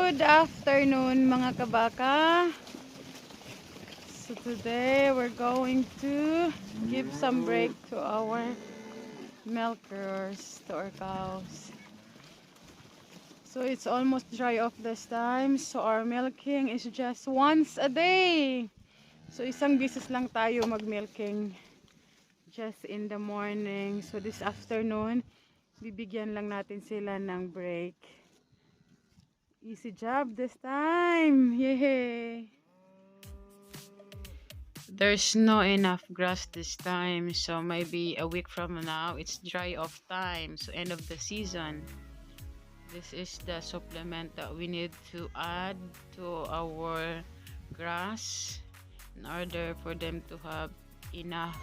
Good afternoon mga kabaka. So today we're going to give some break to our milkers, to our cows. So it's almost dry off this time. So our milking is just once a day. So isang bisis lang tayo mag-milking. Just in the morning. So this afternoon, bibigyan lang natin sila ng break. Easy job this time. Yay! There's no enough grass this time, so maybe a week from now it's dry off time, so end of the season. This is the supplement that we need to add to our grass in order for them to have enough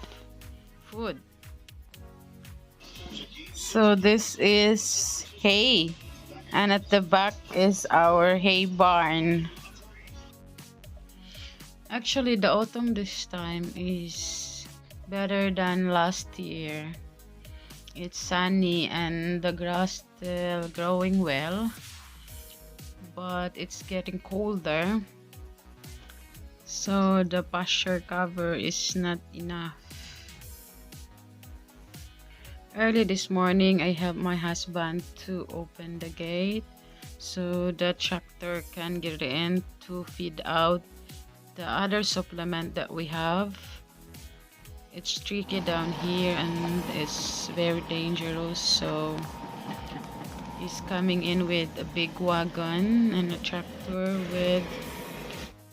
food. So this is hay, and at the back is our hay barn. Actually, the autumn this time is better than last year. It's sunny and the grass still growing well, but it's getting colder, so the pasture cover is not enough. Early this morning, I helped my husband to open the gate so the tractor can get in to feed out the other supplement that we have. It's tricky down here and it's very dangerous, so he's coming in with a big wagon and a tractor with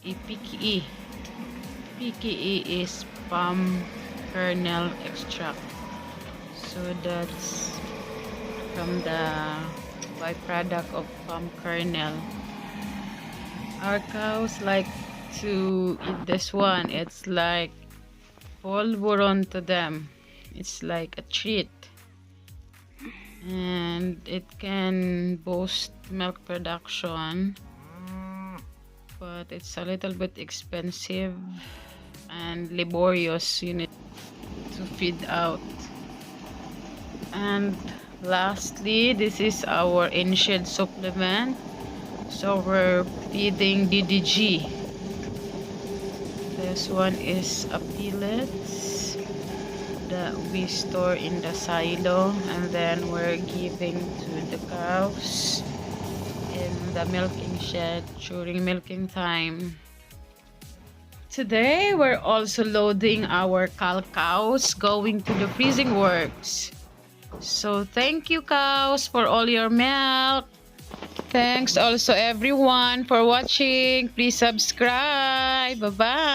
a PKE. PKE is palm kernel extract, so that's from the byproduct of palm kernel. Our cows like to eat this one. It's like polvoron to them. It's like a treat, and it can boost milk production, but it's a little bit expensive and laborious. You need to feed out. And lastly, this is our in-shed supplement. So we're feeding DDG. This one is a pellets that we store in the silo, and then we're giving to the cows in the milking shed during milking time. Today we're also loading our cows going to the freezing works. So thank you, cows, for all your milk. Thanks also everyone for watching. Please subscribe. Bye-bye.